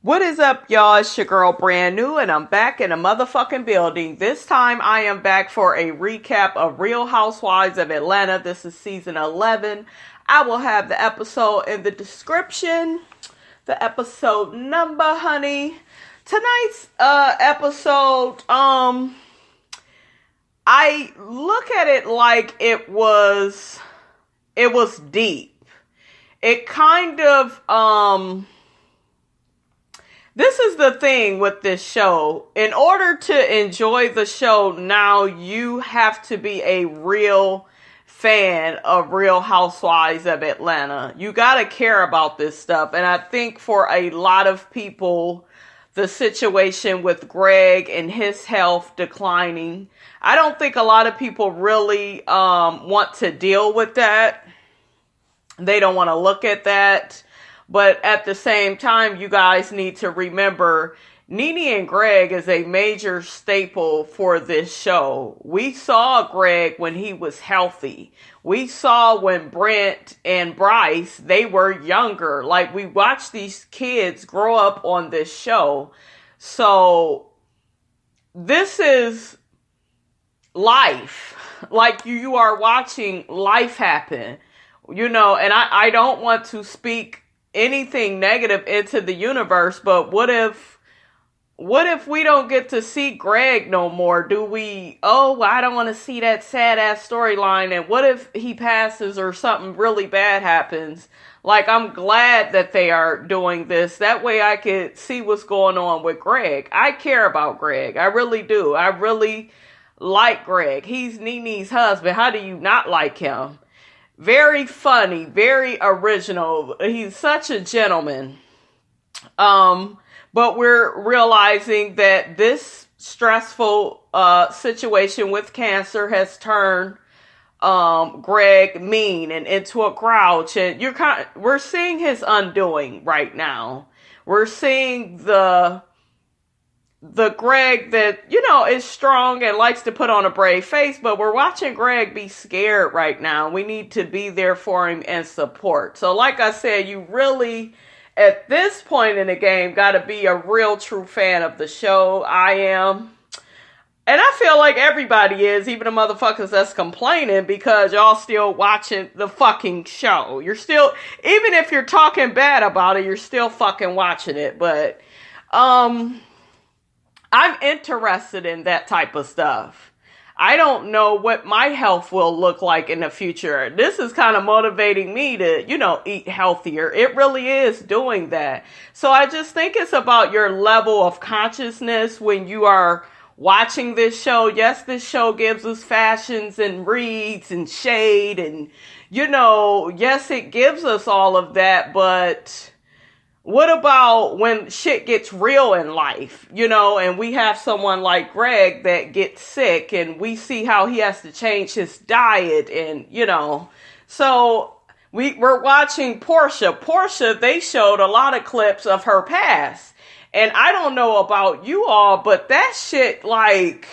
What is up, y'all? It's your girl Brand New, and I'm back in a motherfucking building. This time I am back for a recap of Real Housewives of Atlanta. This is season 11. I will have the episode in the description. The episode number, honey. Tonight's episode, I look at it like it was deep. It kind of, this is the thing with this show. In order to enjoy the show now, you have to be a real fan of Real Housewives of Atlanta. You gotta care about this stuff. And I think for a lot of people, the situation with Greg and his health declining, I don't think a lot of people really want to deal with that. They don't want to look at that. But at the same time, you guys need to remember, NeNe and Greg is a major staple for this show. We saw Greg when he was healthy. We saw when Brent and Bryce, they were younger. Like, we watched these kids grow up on this show. So, this is life. Like, you are watching life happen. You know, and I don't want to speak anything negative into the universe, but what if we don't get to see Greg no more? Do we, I don't want to see that sad ass storyline, and what if he passes or something really bad happens? Like, I'm glad that they are doing this. That way I could see what's going on with Greg. I care about Greg. I really do. I really like Greg. He's NeNe's husband. How do you not like him? Very funny, very original. He's such a gentleman. But we're realizing that this stressful situation with cancer has turned Greg mean and into a grouch, and we're seeing his undoing right now. We're seeing the Greg that, you know, is strong and likes to put on a brave face, but we're watching Greg be scared right now. We need to be there for him and support. So like I said, you really, at this point in the game, got to be a real true fan of the show. I am. And I feel like everybody is, even the motherfuckers that's complaining, because y'all still watching the fucking show. You're still, even if you're talking bad about it, you're still fucking watching it. But, I'm interested in that type of stuff. I don't know what my health will look like in the future. This is kind of motivating me to, you know, eat healthier. It really is doing that. So I just think it's about your level of consciousness when you are watching this show. Yes, this show gives us fashions and reads and shade and, you know, yes, it gives us all of that, but what about when shit gets real in life, you know, and we have someone like Greg that gets sick and we see how he has to change his diet and, you know, so we're watching Portia, they showed a lot of clips of her past. And I don't know about you all, but that shit, like,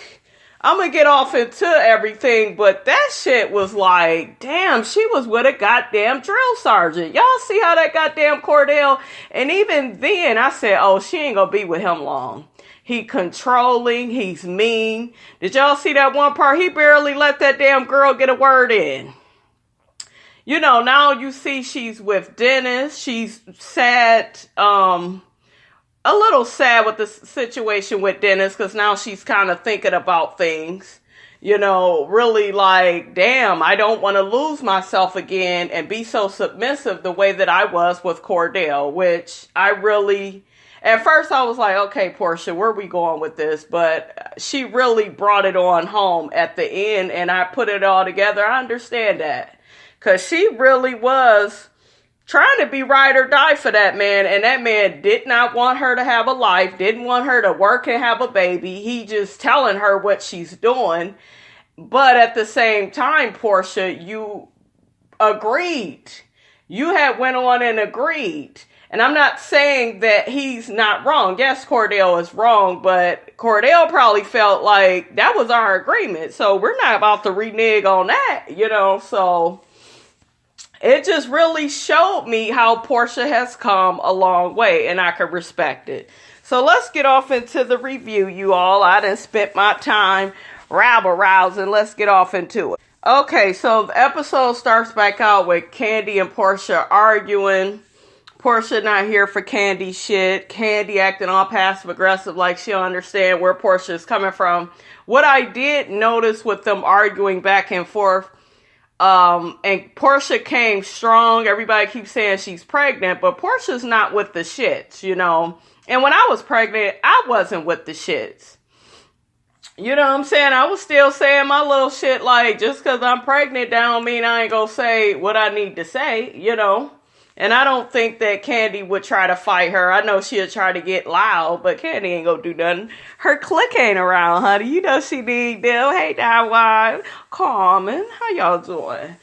I'm gonna get off into everything, but that shit was like, damn, she was with a goddamn drill sergeant. Y'all see how that goddamn Cordell, and even then I said, oh, she ain't gonna be with him long. He controlling, he's mean. Did y'all see that one part? He barely let that damn girl get a word in. You know, now you see she's with Dennis. She's sad, a little sad with the situation with Dennis, because now she's kind of thinking about things. really like, damn, I don't want to lose myself again and be so submissive the way that I was with Cordell, which I really, at first I was like, okay, Portia, where are we going with this? But she really brought it on home at the end, and I put it all together. I understand that, because she really was trying to be ride or die for that man, and that man did not want her to have a life, didn't want her to work and have a baby. He just telling her what she's doing. But at the same time, Portia, you agreed. You had went on and agreed. And I'm not saying that he's not wrong. Yes, Cordell is wrong, but Cordell probably felt like that was our agreement. So we're not about to renege on that, so it just really showed me how Portia has come a long way, and I could respect it. So let's get off into the review, you all. I done spent my time rabble-rousing. Let's get off into it. Okay, so the episode starts back out with Kandi and Portia arguing. Portia not here for Kandi shit. Kandi acting all passive-aggressive like she don't understand where Portia is coming from. What I did notice with them arguing back and forth, and Portia came strong. Everybody keeps saying she's pregnant, but Portia's not with the shits, And when I was pregnant, I wasn't with the shits. You know what I'm saying? I was still saying my little shit like, just because I'm pregnant, that don't mean I ain't gonna say what I need to say, And I don't think that Kandi would try to fight her. I know she'll try to get loud, but Kandi ain't gonna do nothing. Her clique ain't around, honey. She need them. Hey, now, wife. Carmen, how y'all doing?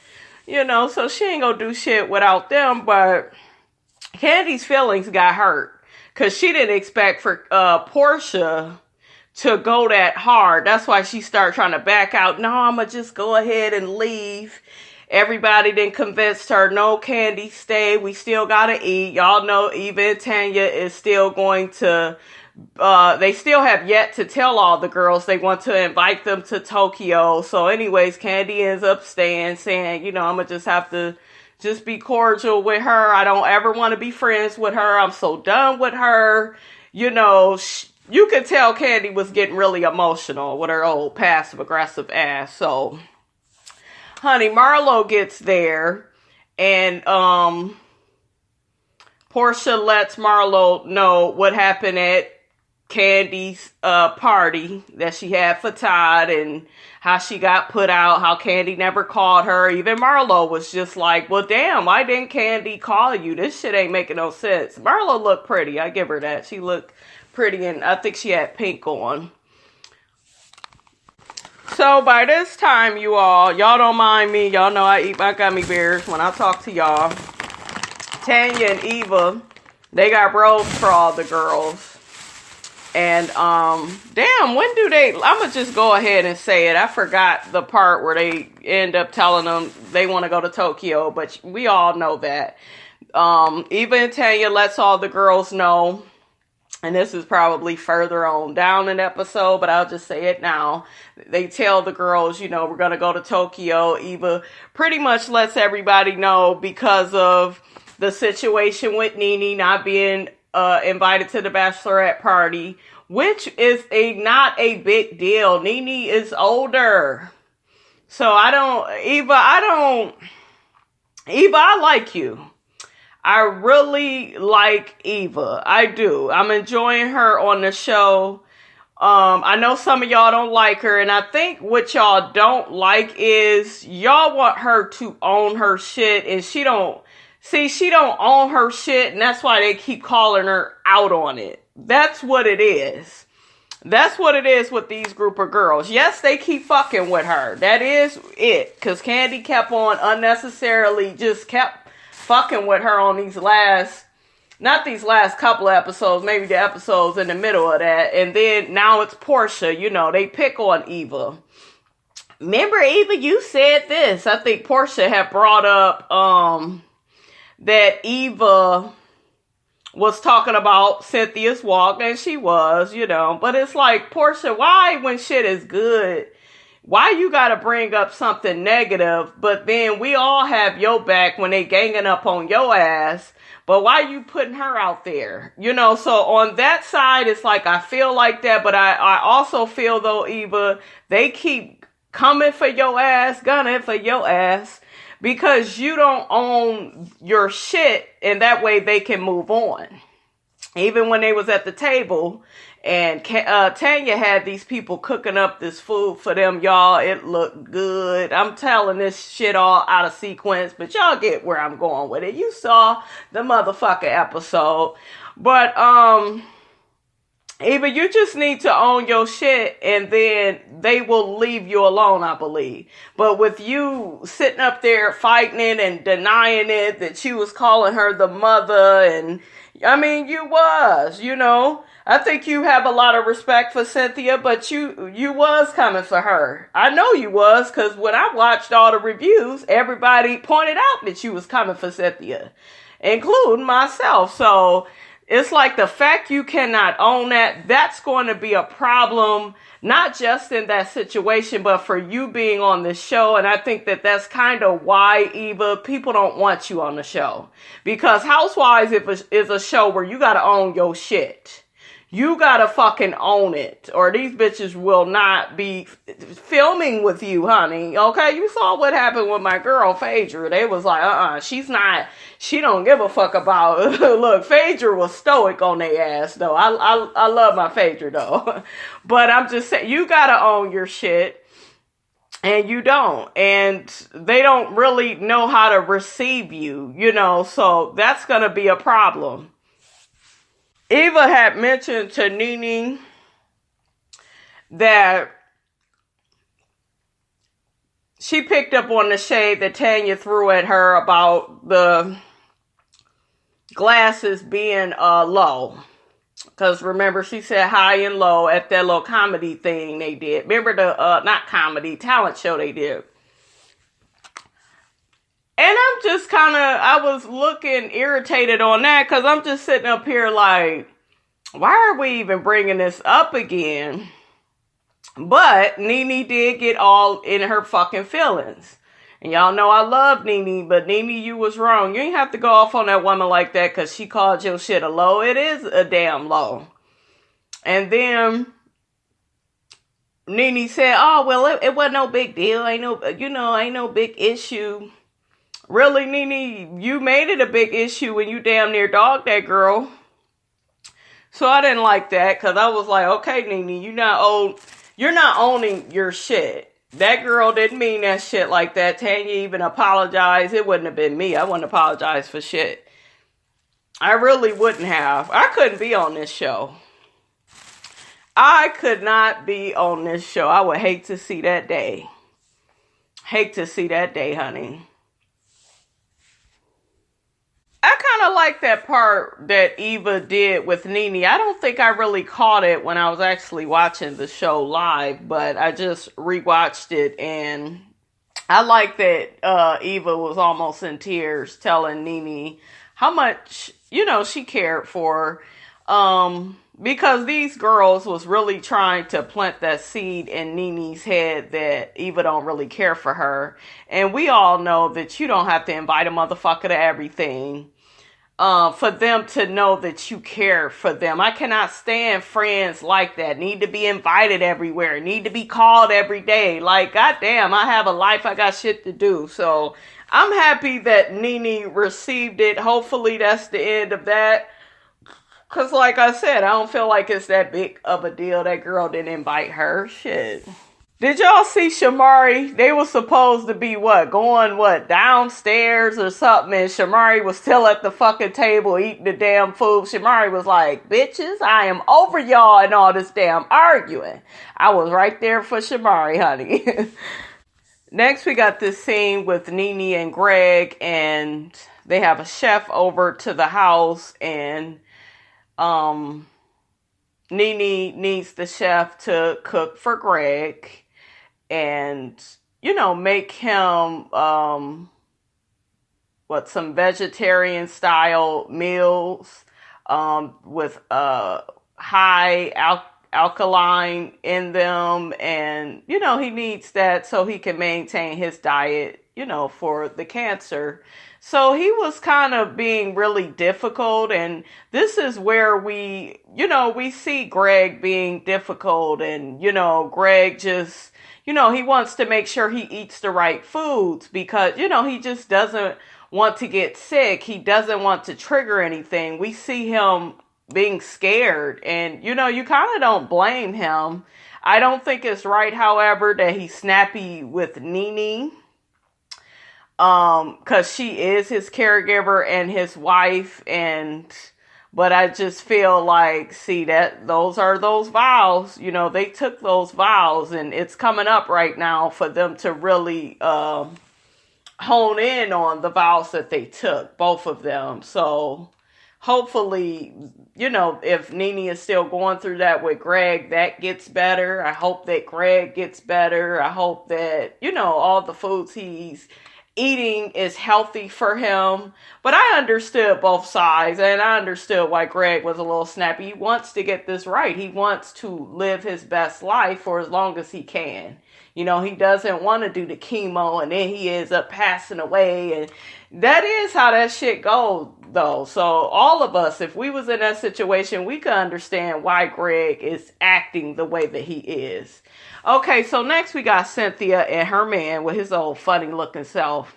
So she ain't gonna do shit without them, but Candi's feelings got hurt. Because she didn't expect for Portia to go that hard. That's why she started trying to back out. No, I'm going to just go ahead and leave. Everybody then convinced her, no, Kandi, stay. We still got to eat. Y'all know Eva and Tanya is still going to, they still have yet to tell all the girls they want to invite them to Tokyo. So anyways, Kandi ends up staying, saying, I'm going to just have to just be cordial with her. I don't ever want to be friends with her. I'm so done with her. You could tell Kandi was getting really emotional with her old passive-aggressive ass. So, honey, Marlo gets there, and Portia lets Marlo know what happened at Candi's party that she had for Todd, and how she got put out, how Kandi never called her. Even Marlo was just like, well, damn, why didn't Kandi call you? This shit ain't making no sense. Marlo looked pretty. I give her that. She looked pretty, and I think she had pink on. So by this time, y'all don't mind me. Y'all know I eat my gummy bears when I talk to y'all. Tanya and Eva, they got roles for all the girls. And, damn, when do they, I'm going to just go ahead and say it. I forgot the part where they end up telling them they want to go to Tokyo, but we all know that. Eva and Tanya lets all the girls know, and this is probably further on down in the episode, but I'll just say it now. They tell the girls, we're going to go to Tokyo. Eva pretty much lets everybody know because of the situation with NeNe not being invited to the bachelorette party, which is not a big deal. NeNe is older. So Eva, I like you. I really like Eva. I do. I'm enjoying her on the show. I know some of y'all don't like her, and I think what y'all don't like is y'all want her to own her shit, and she don't own her shit, and that's why they keep calling her out on it. That's what it is. That's what it is with these group of girls. Yes, they keep fucking with her. That is it. Because Kandi kept on unnecessarily just kept fucking with her on not these last couple of episodes, maybe the episodes in the middle of that. And then now it's Portia, they pick on Eva. Remember, Eva, you said this. I think Portia had brought up, that Eva was talking about Cynthia's walk, and she was, but it's like, Portia, why when shit is good, why you gotta bring up something negative, but then we all have your back when they ganging up on your ass, but why you putting her out there? So on that side, it's like, I feel like that, but I also feel though, Eva, they keep coming for your ass, gunning for your ass, because you don't own your shit, and that way they can move on. Even when they was at the table, and Tanya had these people cooking up this food for them, y'all. It looked good. I'm telling this shit all out of sequence, but y'all get where I'm going with it. You saw the motherfucker episode. But, Eva, you just need to own your shit, and then they will leave you alone, I believe. But with you sitting up there fighting it and denying it, that you was calling her the mother, and I mean, you was, I think you have a lot of respect for Cynthia, but you was coming for her. I know you was, because when I watched all the reviews, everybody pointed out that you was coming for Cynthia, including myself. So it's like the fact you cannot own that's going to be a problem, not just in that situation, but for you being on the show. And I think that that's kind of why, Eva, people don't want you on the show. Because Housewives is a show where you got to own your shit. You gotta fucking own it, or these bitches will not be filming with you, honey. Okay, you saw what happened with my girl Phaedra. They was like, she don't give a fuck about. Look, Phaedra was stoic on their ass, though. I love my Phaedra, though. But I'm just saying, you gotta own your shit, and you don't, and they don't really know how to receive you, so that's gonna be a problem. Eva had mentioned to NeNe that she picked up on the shade that Tanya threw at her about the glasses being low. Because remember, she said high and low at that little comedy thing they did. Remember the, not comedy, talent show they did. And I'm just I was looking irritated on that, because I'm just sitting up here like, why are we even bringing this up again? But NeNe did get all in her fucking feelings. And y'all know I love NeNe, but NeNe, you was wrong. You ain't have to go off on that woman like that, because she called your shit a low. It is a damn low. And then NeNe said, oh, well, it wasn't no big deal. Ain't no big issue. Really, NeNe, you made it a big issue when you damn near dogged that girl. So I didn't like that, because I was like, okay, NeNe, you're not owning your shit. That girl didn't mean that shit like that. Tanya even apologized. It wouldn't have been me. I wouldn't apologize for shit. I really wouldn't have. I couldn't be on this show. I could not be on this show. I would hate to see that day. Hate to see that day, honey. I kind of like that part that Eva did with NeNe. I don't think I really caught it when I was actually watching the show live, but I just rewatched it, and I like that Eva was almost in tears telling NeNe how much, she cared for her. Because these girls was really trying to plant that seed in NeNe's head that Eva don't really care for her. And we all know that you don't have to invite a motherfucker to everything for them to know that you care for them. I cannot stand friends like that. Need to be invited everywhere. Need to be called every day. Like, goddamn, I have a life. I got shit to do. So I'm happy that NeNe received it. Hopefully that's the end of that. Because like I said, I don't feel like it's that big of a deal. That girl didn't invite her. Shit. Did y'all see Shamari? They were supposed to be going downstairs or something, and Shamari was still at the fucking table eating the damn food. Shamari was like, bitches, I am over y'all and all this damn arguing. I was right there for Shamari, honey. Next, we got this scene with NeNe and Greg, and they have a chef over to the house, and NeNe needs the chef to cook for Greg and, make him, some vegetarian style meals, with, high alkaline in them. And, he needs that so he can maintain his diet, for the cancer. So he was kind of being really difficult, and this is where we see Greg being difficult, and, Greg just, he wants to make sure he eats the right foods because, he just doesn't want to get sick. He doesn't want to trigger anything. We see him being scared, and, you kind of don't blame him. I don't think it's right, however, that he's snappy with NeNe. Cause she is his caregiver and his wife, but I just feel like, see, that those are those vows, they took those vows, and it's coming up right now for them to really, hone in on the vows that they took, both of them. So hopefully, if NeNe is still going through that with Greg, that gets better. I hope that Greg gets better. I hope that, all the foods he's eating is healthy for him. But I understood both sides, and I understood why Greg was a little snappy. He wants to get this right. He wants to live his best life for as long as he can. He doesn't want to do the chemo, and then he ends up passing away, and that is how that shit goes, though. So all of us, if we was in that situation, we could understand why Greg is acting the way that he is. Okay, so next we got Cynthia and her man with his old funny looking self.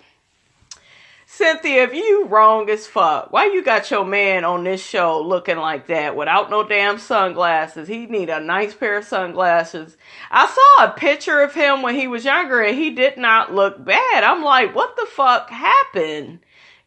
Cynthia, if you wrong as fuck, why you got your man on this show looking like that without no damn sunglasses? He need a nice pair of sunglasses. I saw a picture of him when he was younger, and he did not look bad. I'm like, what the fuck happened?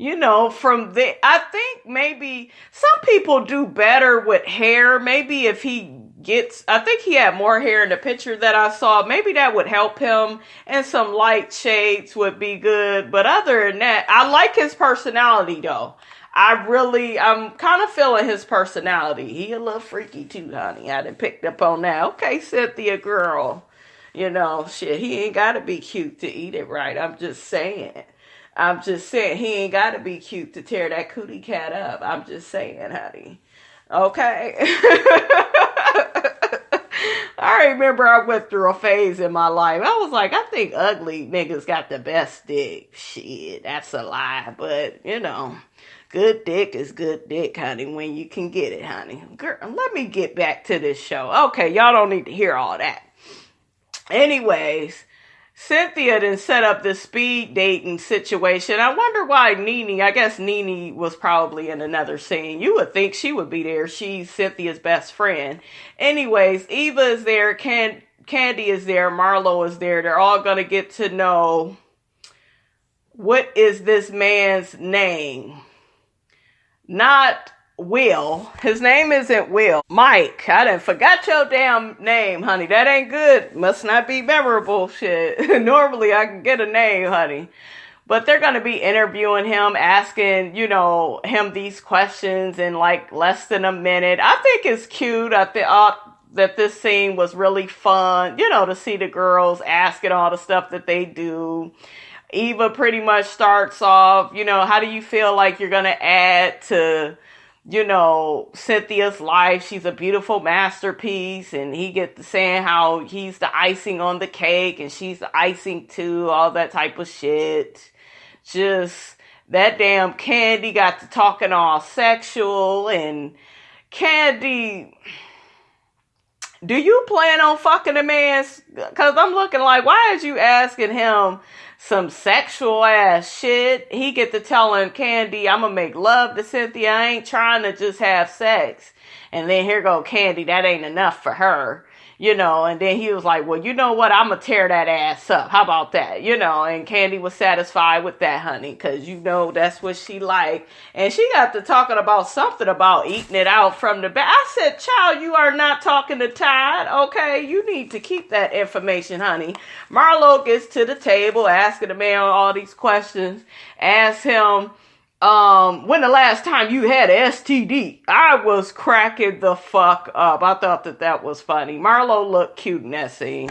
I think maybe some people do better with hair. Maybe if I think he had more hair in the picture that I saw. Maybe that would help him, and some light shades would be good. But other than that, I like his personality, though. I'm kind of feeling his personality. He a little freaky too, honey. I done picked up on that. Okay, Cynthia girl. Shit, he ain't got to be cute to eat it right. I'm just saying. He ain't got to be cute to tear that cootie cat up. I'm just saying, honey. Okay. I remember I went through a phase in my life. I was like, I think ugly niggas got the best dick. Shit, that's a lie. But, good dick is good dick, honey, when you can get it, honey. Girl, let me get back to this show. Okay, y'all don't need to hear all that. Anyways, Cynthia then set up this speed dating situation. I wonder why NeNe, I guess NeNe was probably in another scene. You would think she would be there. She's Cynthia's best friend. Anyways, Eva is there. Candy is there. Marlo is there. They're all going to get to know what is this man's name. Not Will. His name isn't Will. Mike. I done forgot your damn name, honey. That ain't good. Must not be memorable. Shit. Normally I can get a name, honey. But they're going to be interviewing him, asking, him these questions in like less than a minute. I think it's cute. I think that this scene was really fun, to see the girls asking all the stuff that they do. Eva pretty much starts off, how do you feel like you're going to add to Cynthia's life? She's a beautiful masterpiece, and he gets to saying how he's the icing on the cake and she's the icing too, all that type of shit. Just that damn Candy got to talking all sexual, and Candy, do you plan on fucking a man? Cause I'm looking like, why is you asking him some sexual ass shit? He get to telling Candy, I'm gonna make love to Cynthia. I ain't trying to just have sex. And then here go Candy, that ain't enough for her. And then he was like, well, you know what? I'm gonna tear that ass up. How about that? And Candy was satisfied with that, honey, because that's what she liked. And she got to talking about something about eating it out from the back. I said, child, you are not talking to Todd, okay? You need to keep that information, honey. Marlo gets to the table, asking the man all these questions. Ask him, when the last time you had an STD? I was cracking the fuck up. I thought that was funny. Marlo looked cute in that scene.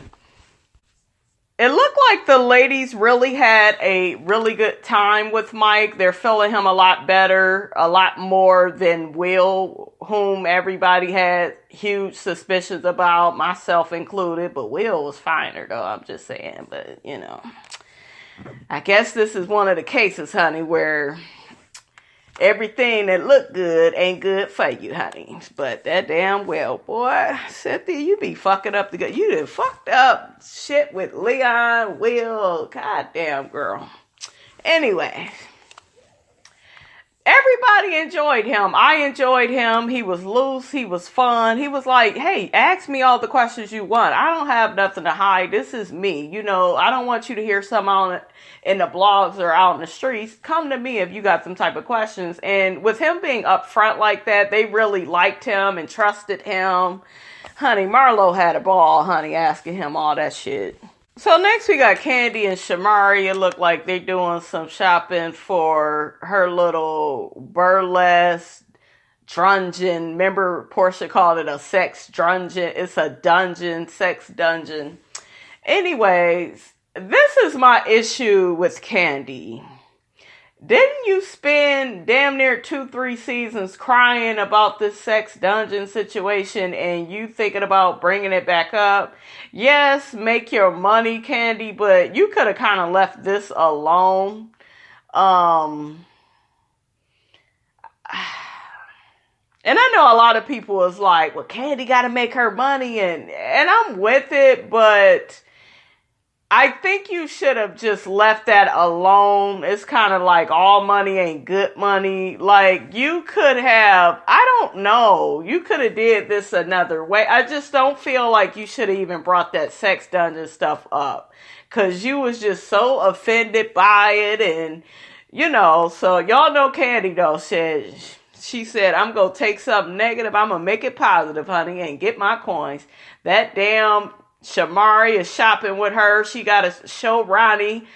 It looked like the ladies really had a really good time with Mike. They're feeling him a lot better, a lot more than Will, whom everybody had huge suspicions about, myself included. But Will was finer, though, I'm just saying. But, I guess this is one of the cases, honey, where everything that look good ain't good for you, honey. But that damn well, boy, Cynthia, you be fucking up the good. You done fucked up shit with Leon, Will. Goddamn, girl. Anyway. Everybody enjoyed him. I enjoyed him. He was loose. He was fun. He was like, hey, ask me all the questions you want. I don't have nothing to hide. This is me. You know, I don't want you to hear some on in the blogs or out in the streets. Come to me if you got some type of questions. And with him being upfront like that, they really liked him and trusted him. Honey, Marlo had a ball, honey, asking him all that shit. So next we got Kandi and Shamari. It looked like they're doing some shopping for her little burlesque dungeon. Remember Portia called it a sex dungeon. It's a dungeon, sex dungeon. Anyways, this is my issue with Kandi. Didn't you spend damn near 2-3 seasons crying about this sex dungeon situation and you thinking about bringing it back up? Yes, make your money, Kandi, but you could have kind of left this alone. And I know a lot of people is like, well, Kandi got to make her money, and I'm with it, but I think you should have just left that alone. It's kind of like all money ain't good money. Like, you could have, I don't know, you could have did this another way. I just don't feel like you should have even brought that sex dungeon stuff up, because you was just so offended by it. And, you know, so y'all know Kandi, though, she said, I'm going to take something negative, I'm going to make it positive, honey, and get my coins. That damn Shamari is shopping with her. She got to show Ronnie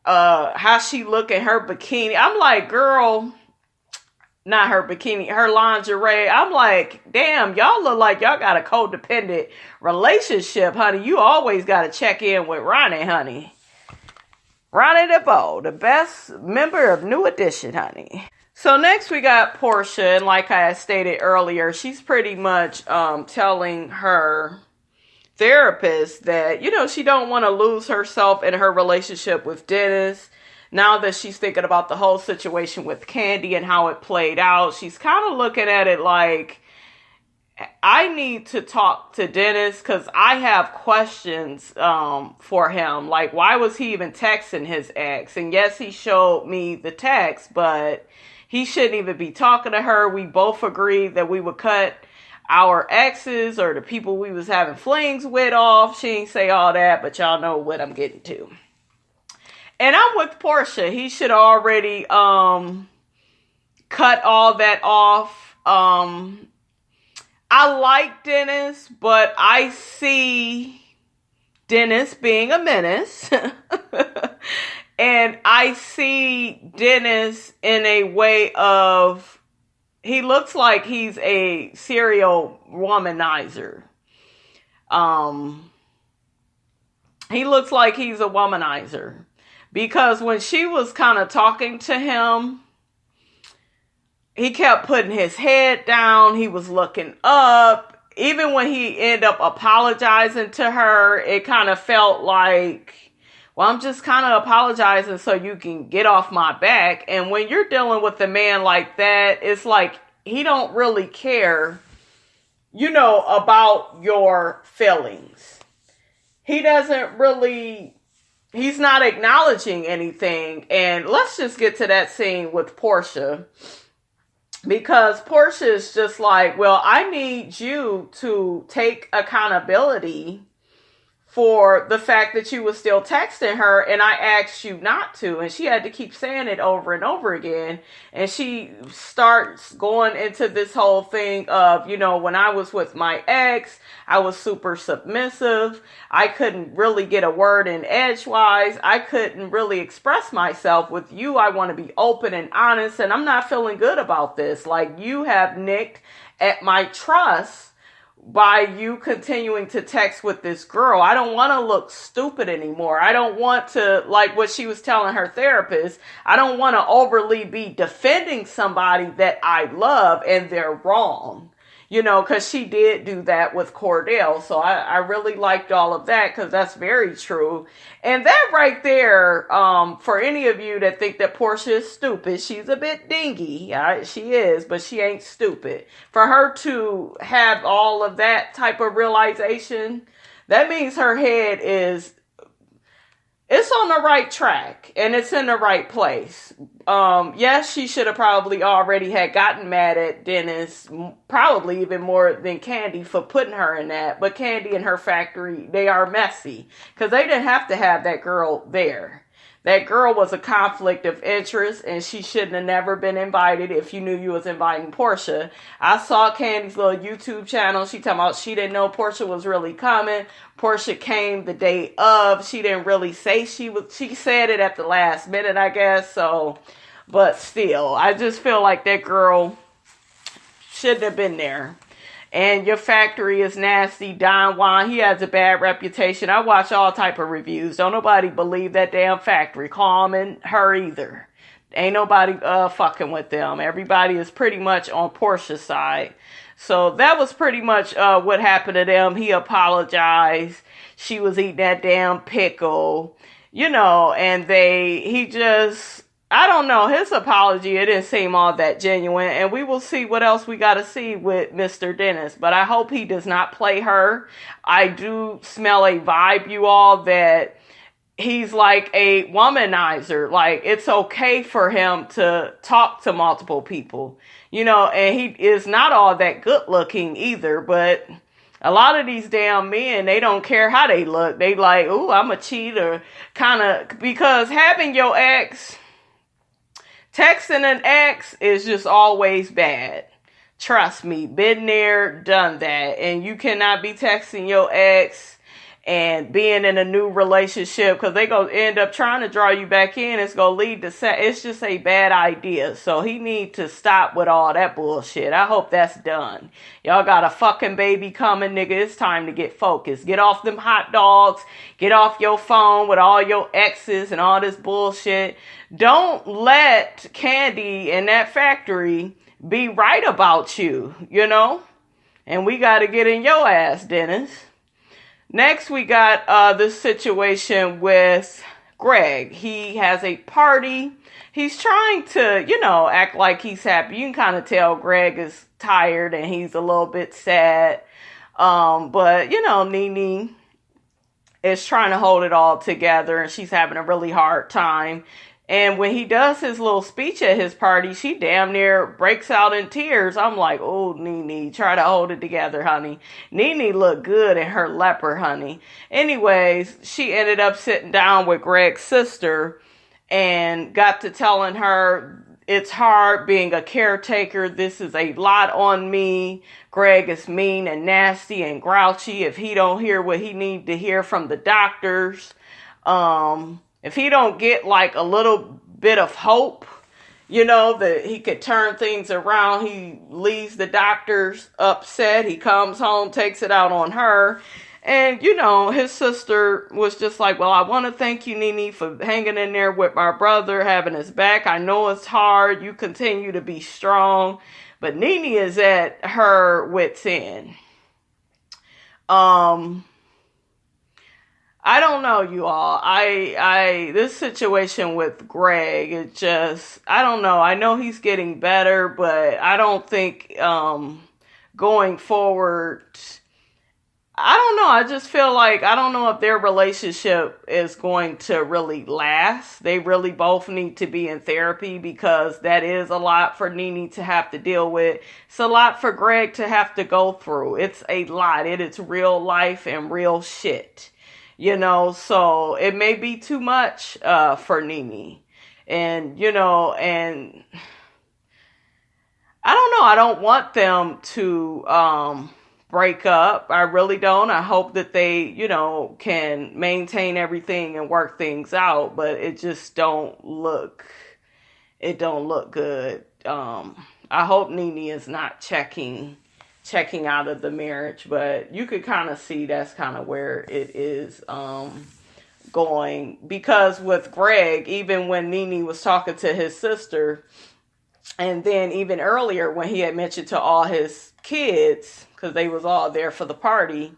how she look in her bikini. I'm like, girl, not her bikini, her lingerie. I'm like, damn, y'all look like y'all got a codependent relationship, honey. You always got to check in with Ronnie, honey. Ronnie DeVoe, the best member of New Edition, honey. So next we got Portia, and like I stated earlier, she's pretty much telling her therapist that, you know, she don't want to lose herself in her relationship with Dennis. Now that she's thinking about the whole situation with Kandi and how it played out, she's kind of looking at it like, I need to talk to Dennis because I have questions for him. Like, why was he even texting his ex? And yes, he showed me the text, but he shouldn't even be talking to her. We both agreed that we would cut our exes or the people we was having flings with off. She ain't say all that, but y'all know what I'm getting to. And I'm with Portia. He should already cut all that off. I like Dennis, but I see Dennis being a menace. And I see Dennis in a way of, he looks like he's a serial womanizer. He looks like he's a womanizer. Because when she was kind of talking to him, he kept putting his head down. He was looking up. Even when he ended up apologizing to her, it kind of felt like, well, I'm just kind of apologizing so you can get off my back. And when you're dealing with a man like that, it's like he don't really care, you know, about your feelings. He doesn't really, he's not acknowledging anything. And let's just get to that scene with Portia. Because Portia is just like, well, I need you to take accountability for the fact that you was still texting her and I asked you not to. And she had to keep saying it over and over again. And she starts going into this whole thing of, you know, when I was with my ex, I was super submissive. I couldn't really get a word in edgewise. I couldn't really express myself. With you, I want to be open and honest. And I'm not feeling good about this. Like, you have nicked at my trust by you continuing to text with this girl. I don't want to look stupid anymore. I don't want to, like what she was telling her therapist, I don't want to overly be defending somebody that I love and they're wrong. you know, because she did do that with Cordell. So I really liked all of that because that's very true. And that right there, for any of you that think that Portia is stupid, she's a bit dingy. She is, but she ain't stupid. For her to have all of that type of realization, that means her head is, it's on the right track and it's in the right place. Yes, she should have probably already had gotten mad at Dennis, probably even more than Kandi for putting her in that. But Kandi and her factory, they are messy because they didn't have to have that girl there. That girl was a conflict of interest and she shouldn't have never been invited if you knew you was inviting Portia. I saw Candy's little YouTube channel. She talking about she didn't know Portia was really coming. Portia came the day of. She didn't really say she was. She said it at the last minute, I guess. So, but still, I just feel like that girl shouldn't have been there. And your factory is nasty. Don Juan, he has a bad reputation. I watch all type of reviews. Don't nobody believe that damn factory. Calm and her either. Ain't nobody fucking with them. Everybody is pretty much on Portia's side. So that was pretty much what happened to them. He apologized. She was eating that damn pickle. You know, and he just, I don't know, his apology, it didn't seem all that genuine. And we will see what else we got to see with Mr. Dennis. But I hope he does not play her. I do smell a vibe, you all, that he's like a womanizer. Like, it's okay for him to talk to multiple people. You know, and he is not all that good looking either. But a lot of these damn men, they don't care how they look. They like, ooh, I'm a cheater. Kind of, because having your ex... Texting an ex is just always bad. Trust me, been there, done that. And you cannot be texting your ex and being in a new relationship because they going to end up trying to draw you back in. It's going to lead to sex. It's just a bad idea. So he need to stop with all that bullshit. I hope that's done. Y'all got a fucking baby coming, nigga. It's time to get focused. Get off them hot dogs. Get off your phone with all your exes and all this bullshit. Don't let Kandi and that factory be right about you, you know? And we got to get in your ass, Dennis. Next, we got this situation with Greg. He has a party. He's trying to, you know, act like he's happy. You can kind of tell Greg is tired and he's a little bit sad. But, you know, NeNe is trying to hold it all together and she's having a really hard time. And when he does his little speech at his party, she damn near breaks out in tears. I'm like, oh, NeNe, try to hold it together, honey. NeNe looked good in her leopard, honey. Anyways, she ended up sitting down with Greg's sister and got to telling her, it's hard being a caretaker. This is a lot on me. Greg is mean and nasty and grouchy. If he don't hear what he need to hear from the doctors, if he don't get like a little bit of hope, you know, that he could turn things around, he leaves the doctors upset. He comes home, takes it out on her. And, you know, his sister was just like, well, I want to thank you, NeNe, for hanging in there with my brother, having his back. I know it's hard. You continue to be strong. But NeNe is at her wit's end. I don't know, you all. This situation with Greg, it just, I don't know. I know he's getting better, but I don't think, going forward, I don't know. I just feel like, I don't know if their relationship is going to really last. They really both need to be in therapy because that is a lot for NeNe to have to deal with. It's a lot for Greg to have to go through. It's a lot. It is real life and real shit. You know, so it may be too much for NeNe. And, you know, and I don't know. I don't want them to break up. I really don't. I hope that they, you know, can maintain everything and work things out. But it just don't look good. I hope NeNe is not checking out of the marriage, but you could kind of see that's kind of where it is going, because with Greg, even when NeNe was talking to his sister, And then even earlier when he had mentioned to all his kids, because they was all there for the party,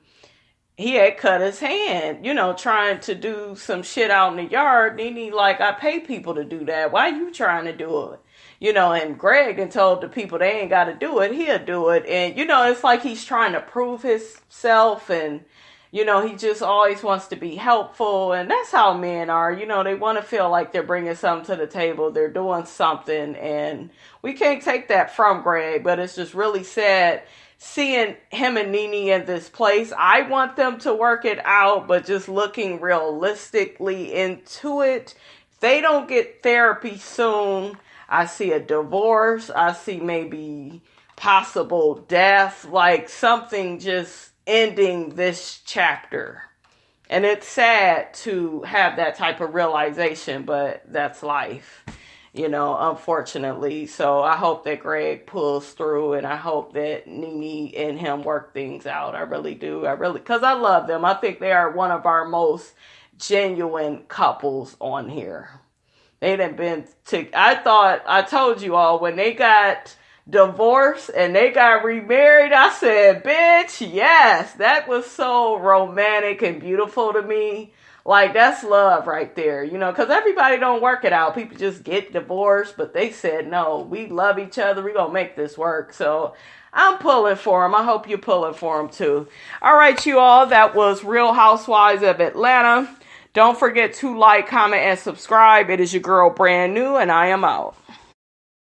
he had cut his hand, trying to do some shit out in the yard. NeNe, like, I pay people to do that. Why you trying to do it? And Greg and told the people they ain't got to do it. He'll do it. And, it's like he's trying to prove himself, and, he just always wants to be helpful. And that's how men are. They want to feel like they're bringing something to the table. They're doing something. And we can't take that from Greg, but it's just really sad seeing him and NeNe in this place. I want them to work it out, but just looking realistically into it, if they don't get therapy soon, I see a divorce. I see maybe possible death, like something just ending this chapter. And it's sad to have that type of realization, but that's life. Unfortunately. So I hope that Greg pulls through, and I hope that NeNe and him work things out. I really do. Because I love them. I think they are one of our most genuine couples on here. They done been I told you all, when they got divorced and they got remarried, I said, bitch, yes, that was so romantic and beautiful to me. Like, that's love right there, because everybody don't work it out. People just get divorced, but they said, no, we love each other. We're going to make this work. So I'm pulling for them. I hope you're pulling for them too. All right, you all, that was Real Housewives of Atlanta. Don't forget to like, comment, and subscribe. It is your girl, Brand New, and I am out.